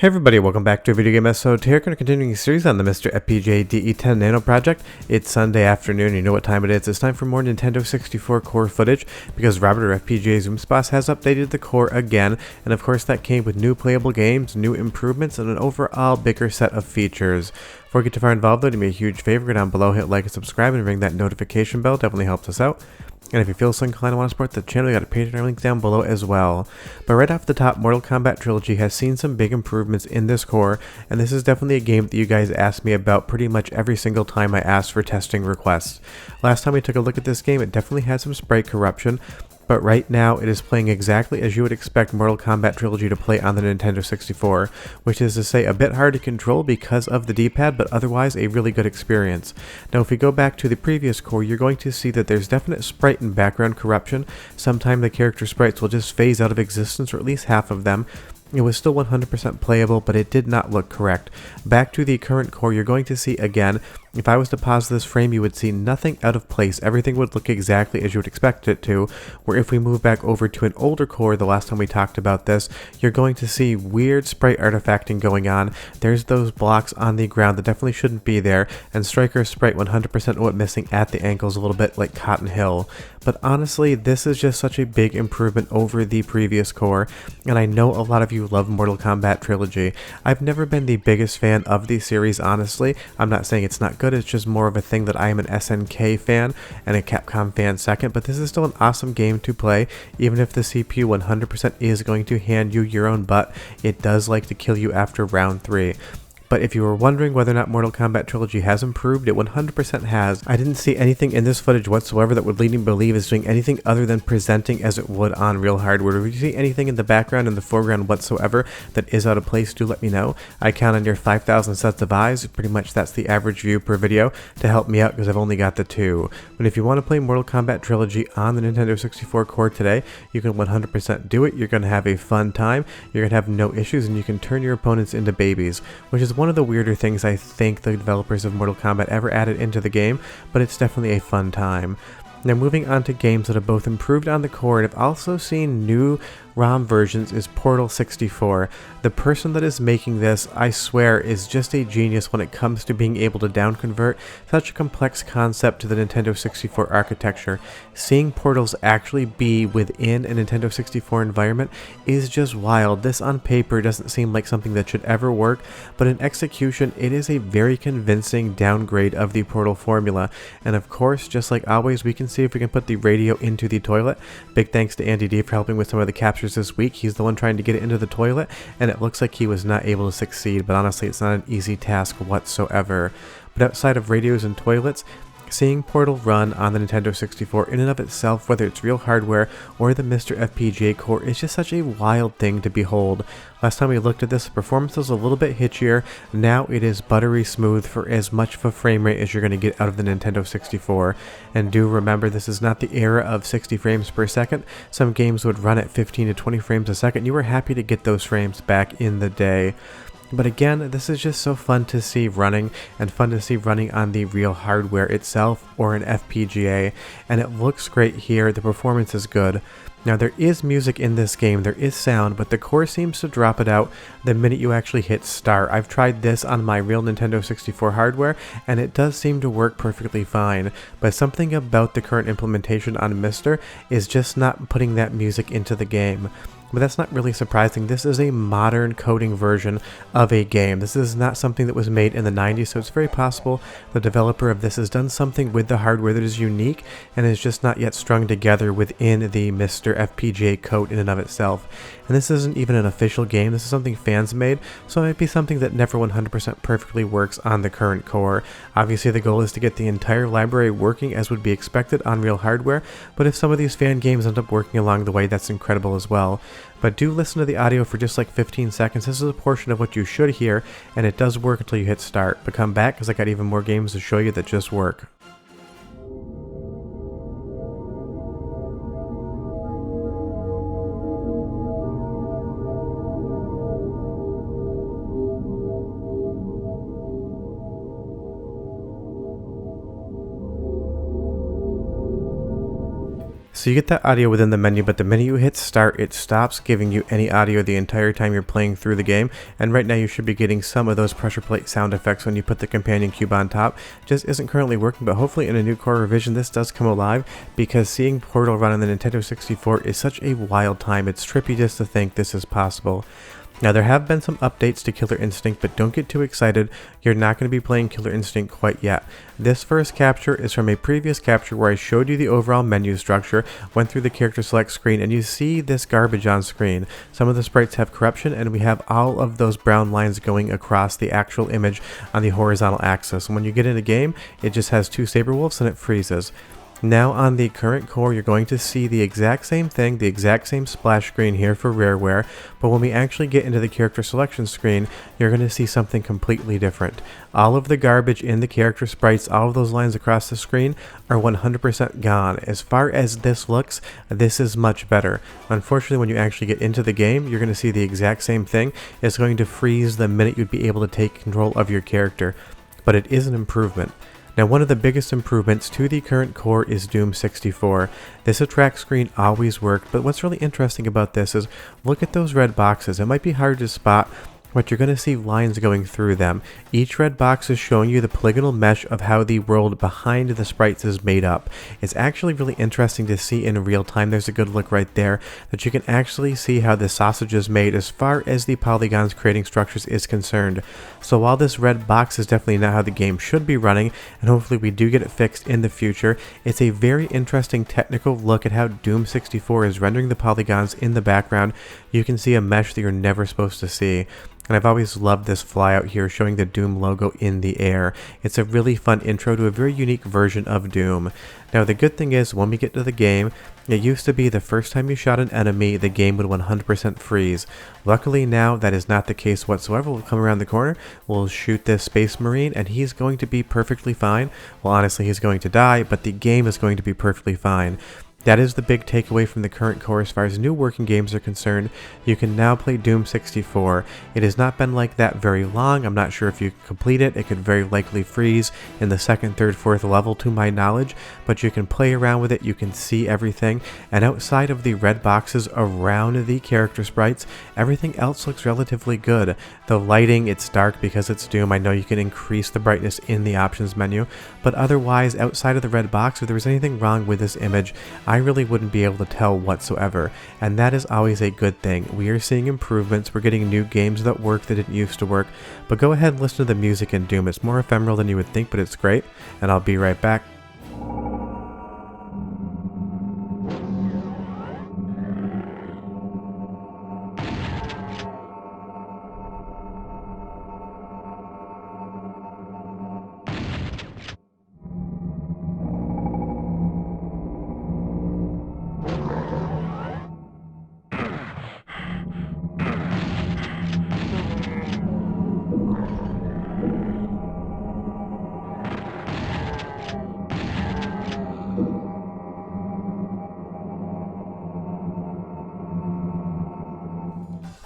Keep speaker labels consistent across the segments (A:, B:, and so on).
A: Hey everybody, welcome back to a video game episode. Here, going to continue the series on the MiSTer FPGA DE10 Nano project. It's Sunday afternoon, you know what time it is. It's time for more Nintendo 64 core footage, because Robert FPGAZumSpass has updated the core again, and of course that came with new playable games, new improvements, and an overall bigger set of features. Before we get too far involved though, do me a huge favor, go down below, hit like and subscribe, and ring that notification bell, definitely helps us out. And if you feel so inclined to want to support the channel, you got a Patreon link down below as well. But right off the top, Mortal Kombat Trilogy has seen some big improvements in this core, and this is definitely a game that you guys asked me about pretty much every single time I asked for testing requests. Last time we took a look at this game, it definitely had some sprite corruption, but right now it is playing exactly as you would expect Mortal Kombat Trilogy to play on the Nintendo 64, which is to say a bit hard to control because of the D-pad, but otherwise a really good experience. Now if we go back to the previous core, you're going to see that there's definite sprite and background corruption. Sometimes the character sprites will just phase out of existence, or at least half of them. It was still 100% playable, but it did not look correct. Back to the current core, you're going to see again, if I was to pause this frame, you would see nothing out of place. Everything would look exactly as you would expect it to, where if we move back over to an older core, the last time we talked about this, you're going to see weird sprite artifacting going on. There's those blocks on the ground that definitely shouldn't be there, and Striker's sprite 100% went missing at the ankles, a little bit like Cotton Hill. But honestly, this is just such a big improvement over the previous core, and I know a lot of you love Mortal Kombat Trilogy. I've never been the biggest fan of the series, honestly. I'm not saying it's not good, it's just more of a thing that I am an SNK fan and a Capcom fan second, but this is still an awesome game to play. Even if the CPU 100% is going to hand you your own butt, it does like to kill you after round 3. But if you were wondering whether or not Mortal Kombat Trilogy has improved, it 100% has. I didn't see anything in this footage whatsoever that would lead me to believe it's doing anything other than presenting as it would on real hardware. If you see anything in the background and the foreground whatsoever that is out of place, do let me know. I count on your 5,000 sets of eyes, pretty much that's the average view per video, to help me out because I've only got the 2. But if you want to play Mortal Kombat Trilogy on the Nintendo 64 core today, you can 100% do it. You're going to have a fun time, you're going to have no issues, and you can turn your opponents into babies, which is one of the weirder things I think the developers of Mortal Kombat ever added into the game, but it's definitely a fun time. Now moving on to games that have both improved on the core and have also seen new ROM versions is Portal 64. The person that is making this, I swear, is just a genius when it comes to being able to downconvert such a complex concept to the Nintendo 64 architecture. Seeing portals actually be within a Nintendo 64 environment is just wild. This on paper doesn't seem like something that should ever work, but in execution it is a very convincing downgrade of the Portal formula. And of course, just like always, we can see if we can put the radio into the toilet. Big thanks to Andy D for helping with some of the captures this week. He's the one trying to get it into the toilet, and it looks like he was not able to succeed, but honestly it's not an easy task whatsoever. But outside of radios and toilets, seeing Portal run on the Nintendo 64 in and of itself, whether it's real hardware or the MiSTer FPGA core, is just such a wild thing to behold. Last time we looked at this, the performance was a little bit hitchier. Now it is buttery smooth for as much of a frame rate as you're going to get out of the Nintendo 64. And do remember, this is not the era of 60 frames per second. Some games would run at 15 to 20 frames a second. You were happy to get those frames back in the day. But again, this is just so fun to see running, and fun to see running on the real hardware itself or an FPGA, and it looks great here. The performance is good. Now there is music in this game, there is sound, but the core seems to drop it out the minute you actually hit start. I've tried this on my real Nintendo 64 hardware, and it does seem to work perfectly fine, but something about the current implementation on MiSTer is just not putting that music into the game. But that's not really surprising. This is a modern coding version of a game. This is not something that was made in the 90s, so it's very possible the developer of this has done something with the hardware that is unique and is just not yet strung together within the MiSTer FPGA code in and of itself. And this isn't even an official game, this is something fans made, so it might be something that never 100% perfectly works on the current core. Obviously the goal is to get the entire library working as would be expected on real hardware, but if some of these fan games end up working along the way, that's incredible as well. But do listen to the audio for just like 15 seconds. This is a portion of what you should hear, and it does work until you hit start. But come back because I got even more games to show you that just work. So you get that audio within the menu, but the minute you hit start, it stops giving you any audio the entire time you're playing through the game. And right now you should be getting some of those pressure plate sound effects when you put the companion cube on top. Just isn't currently working, but hopefully in a new core revision this does come alive, because seeing Portal run on the Nintendo 64 is such a wild time. It's trippy just to think this is possible. Now there have been some updates to Killer Instinct, but don't get too excited, you're not going to be playing Killer Instinct quite yet. This first capture is from a previous capture where I showed you the overall menu structure, went through the character select screen, and you see this garbage on screen. Some of the sprites have corruption, and we have all of those brown lines going across the actual image on the horizontal axis. And when you get in a game, it just has two saber wolves and it freezes. Now on the current core, you're going to see the exact same thing, the exact same splash screen here for Rareware, but when we actually get into the character selection screen, you're going to see something completely different. All of the garbage in the character sprites, all of those lines across the screen are 100% gone. As far as this looks, this is much better. Unfortunately, when you actually get into the game, you're going to see the exact same thing. It's going to freeze the minute you'd be able to take control of your character, but it is an improvement. Now one of the biggest improvements to the current core is Doom64. This attract screen always worked, but what's really interesting about this is look at those red boxes. It might be hard to spot, but you're going to see lines going through them. Each red box is showing you the polygonal mesh of how the world behind the sprites is made up. It's actually really interesting to see in real time. There's a good look right there that you can actually see how the sausage is made as far as the polygons creating structures is concerned. So while this red box is definitely not how the game should be running, and hopefully we do get it fixed in the future, it's a very interesting technical look at how Doom64 is rendering the polygons in the background. You can see a mesh that you're never supposed to see. And I've always loved this flyout here showing the Doom logo in the air. It's a really fun intro to a very unique version of Doom. Now the good thing is when we get to the game, it used to be the first time you shot an enemy, the game would 100% freeze. Luckily now that is not the case whatsoever. We'll come around the corner, we'll shoot this Space Marine, and he's going to be perfectly fine. Well, honestly, he's going to die, but the game is going to be perfectly fine. That is the big takeaway from the current core as far as new working games are concerned. You can now play Doom 64. It has not been like that very long. I'm not sure if you complete it. It could very likely freeze in the second, third, fourth level to my knowledge, but you can play around with it. You can see everything, and outside of the red boxes around the character sprites, everything else looks relatively good. The lighting, it's dark because it's Doom. I know you can increase the brightness in the options menu, but otherwise, outside of the red box, if there was anything wrong with this image, I really wouldn't be able to tell whatsoever, and that is always a good thing. We are seeing improvements, we're getting new games that work that didn't used to work, but go ahead and listen to the music in Doom. It's more ephemeral than you would think, but it's great, and I'll be right back.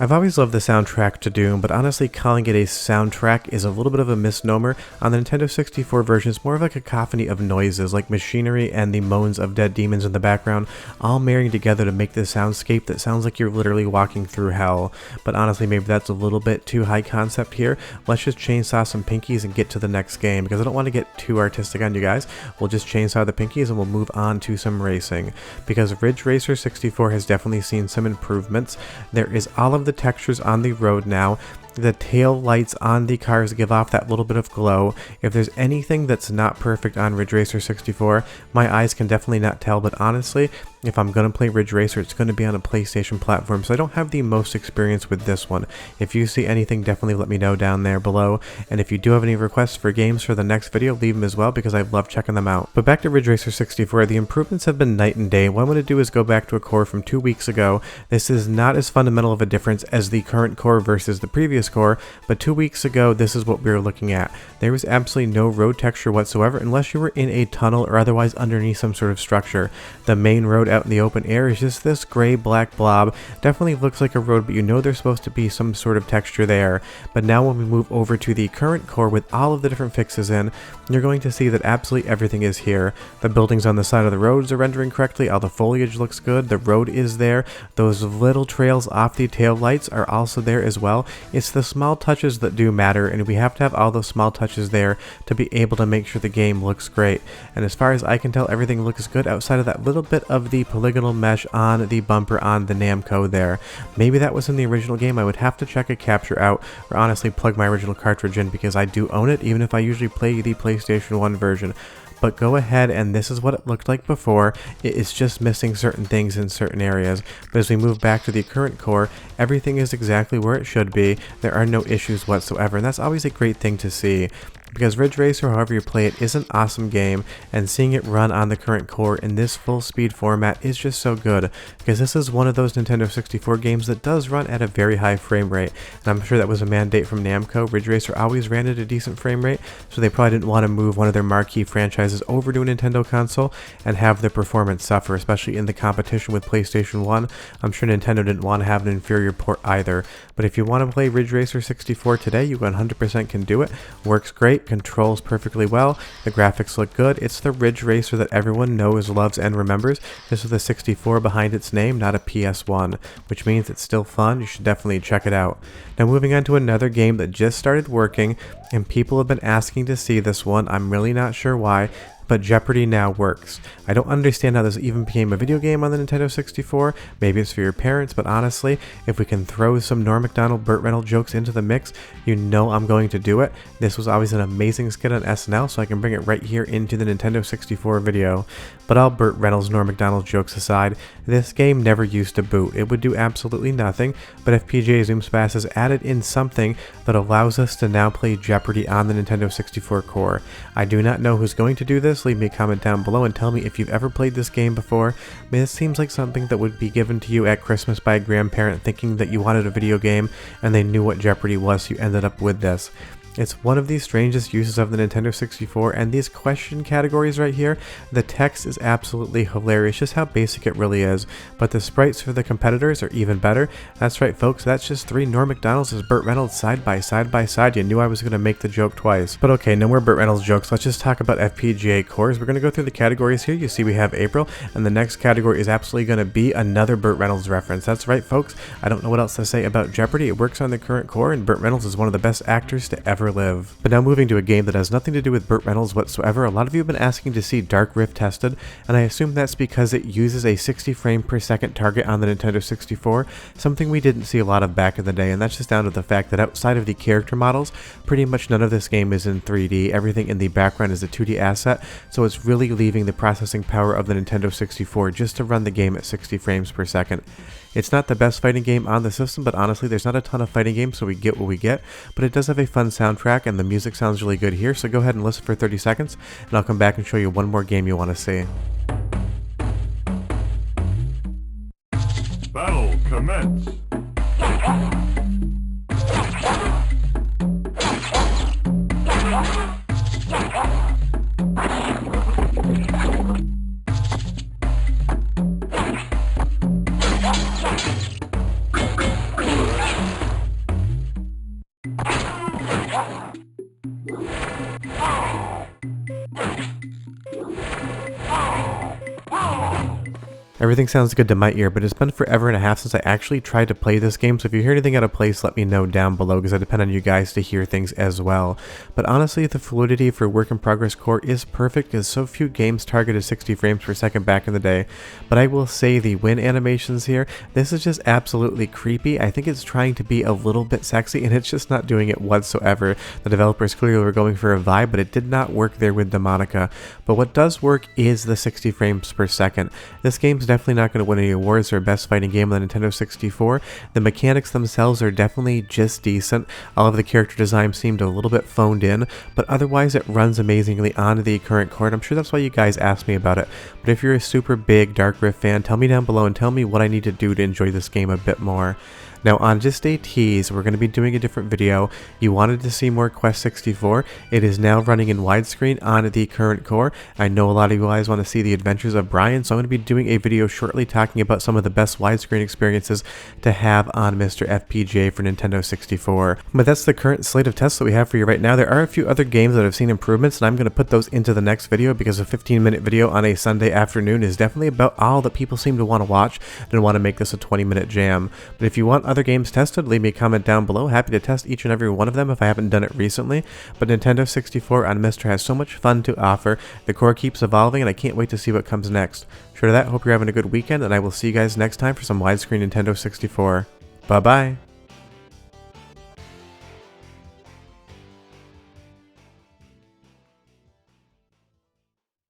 A: I've always loved the soundtrack to Doom, but honestly calling it a soundtrack is a little bit of a misnomer. On the Nintendo 64 version, it's more of a cacophony of noises, like machinery and the moans of dead demons in the background, all marrying together to make this soundscape that sounds like you're literally walking through hell. But honestly, maybe that's a little bit too high concept here. Let's just chainsaw some pinkies and get to the next game, because I don't want to get too artistic on you guys. We'll just chainsaw the pinkies and we'll move on to some racing, because Ridge Racer 64 has definitely seen some improvements. There is all of the textures on the road now. The tail lights on the cars give off that little bit of glow. If there's anything that's not perfect on Ridge Racer 64, my eyes can definitely not tell, but honestly, if I'm going to play Ridge Racer, it's going to be on a PlayStation platform, so I don't have the most experience with this one. If you see anything, definitely let me know down there below, and if you do have any requests for games for the next video, leave them as well, because I love checking them out. But back to Ridge Racer 64, the improvements have been night and day. What I'm going to do is go back to a core from 2 weeks ago. This is not as fundamental of a difference as the current core versus the previous core, but 2 weeks ago, this is what we were looking at. There was absolutely no road texture whatsoever, unless you were in a tunnel or otherwise underneath some sort of structure. The main road out in the open air is just this gray-black blob. Definitely looks like a road, but you know there's supposed to be some sort of texture there. But now when we move over to the current core with all of the different fixes in, you're going to see that absolutely everything is here. The buildings on the side of the roads are rendering correctly, all the foliage looks good, the road is there, those little trails off the tail lights are also there as well. It's the small touches that do matter, and we have to have all those small touches there to be able to make sure the game looks great. And as far as I can tell, everything looks good outside of that little bit of the polygonal mesh on the bumper on the Namco there. Maybe that was in the original game. I would have to check a capture out, or honestly plug my original cartridge in, because I do own it, even if I usually play the PlayStation 1 version. But go ahead, and this is what it looked like before. It is just missing certain things in certain areas. But as we move back to the current core, everything is exactly where it should be. There are no issues whatsoever, and that's always a great thing to see. Because Ridge Racer, however you play it, is an awesome game, and seeing it run on the current core in this full speed format is just so good, because this is one of those Nintendo 64 games that does run at a very high frame rate, and I'm sure that was a mandate from Namco. Ridge Racer always ran at a decent frame rate, so they probably didn't want to move one of their marquee franchises over to a Nintendo console and have the performance suffer, especially in the competition with PlayStation 1. I'm sure Nintendo didn't want to have an inferior port either. But if you want to play Ridge Racer 64 today, you 100% can do it. Works great, controls perfectly well, the graphics look good. It's the Ridge Racer that everyone knows, loves, and remembers. This is the 64 behind its name, not a PS1, which means it's still fun. You should definitely check it out. Now moving on to another game that just started working, and people have been asking to see this one. I'm really not sure why, but Jeopardy now works. I don't understand how this even became a video game on the Nintendo 64. Maybe it's for your parents, but honestly, if we can throw some Norm Macdonald, Burt Reynolds jokes into the mix, you know I'm going to do it. This was always an amazing skit on SNL, so I can bring it right here into the Nintendo 64 video. But all Burt Reynolds, Norm Macdonald jokes aside, this game never used to boot. It would do absolutely nothing, but FPGAZumSpass has added in something that allows us to now play Jeopardy on the Nintendo 64 core. I do not know who's going to do this. Leave me a comment down below and tell me if you've ever played this game before. I mean, this seems like something that would be given to you at Christmas by a grandparent thinking that you wanted a video game and they knew what Jeopardy was, so you ended up with this. It's one of the strangest uses of the Nintendo 64, and these question categories right here, the text is absolutely hilarious, just how basic it really is, but the sprites for the competitors are even better. That's right folks, that's just 3 Norm Macdonalds as Burt Reynolds side by side. You knew I was going to make the joke twice. But okay, no more Burt Reynolds jokes, let's just talk about FPGA cores. We're going to go through the categories here. You see we have April, and the next category is absolutely going to be another Burt Reynolds reference. That's right folks, I don't know what else to say about Jeopardy. It works on the current core, and Burt Reynolds is one of the best actors to ever live. But now moving to a game that has nothing to do with Burt Reynolds whatsoever, a lot of you have been asking to see Dark Rift tested, and I assume that's because it uses a 60 frame per second target on the Nintendo 64, something we didn't see a lot of back in the day, and that's just down to the fact that outside of the character models, pretty much none of this game is in 3D, everything in the background is a 2D asset, so it's really leaving the processing power of the Nintendo 64 just to run the game at 60 frames per second. It's not the best fighting game on the system, but honestly there's not a ton of fighting games, so we get what we get, but it does have a fun soundtrack and the music sounds really good here, so go ahead and listen for 30 seconds, and I'll come back and show you one more game you want to see.
B: Battle commence!
A: Everything sounds good to my ear, but it's been forever and a half since I actually tried to play this game, so if you hear anything out of place, let me know down below, because I depend on you guys to hear things as well. But honestly, the fluidity for work in progress core is perfect, because so few games targeted 60 frames per second back in the day. But I will say the win animations here, this is just absolutely creepy. I think it's trying to be a little bit sexy, and it's just not doing it whatsoever. The developers clearly were going for a vibe, but it did not work there with Demonica. But what does work is the 60 frames per second. This game's definitely not going to win any awards for best fighting game on the Nintendo 64. The mechanics themselves are definitely just decent. All of the character design seemed a little bit phoned in, but otherwise it runs amazingly on the current core, and I'm sure that's why you guys asked me about it. But if you're a super big Dark Rift fan, tell me down below and tell me what I need to do to enjoy this game a bit more. Now on just a tease, we're going to be doing a different video. You wanted to see more Quest 64. It is now running in widescreen on the current core. I know a lot of you guys want to see the adventures of Brian, so I'm going to be doing a video shortly talking about some of the best widescreen experiences to have on MiSTer FPGA for Nintendo 64. But that's the current slate of tests that we have for you right now. There are a few other games that have seen improvements, and I'm going to put those into the next video because a 15-minute video on a Sunday afternoon is definitely about all that people seem to want to watch and want to make this a 20-minute jam. But if you want other games tested, leave me a comment down below. Happy to test each and every one of them if I haven't done it recently. But Nintendo 64 on MiSTer has so much fun to offer. The core keeps evolving, and I can't wait to see what comes next. Short of that, hope you're having a good weekend, and I will see you guys next time for some widescreen Nintendo 64. Bye bye!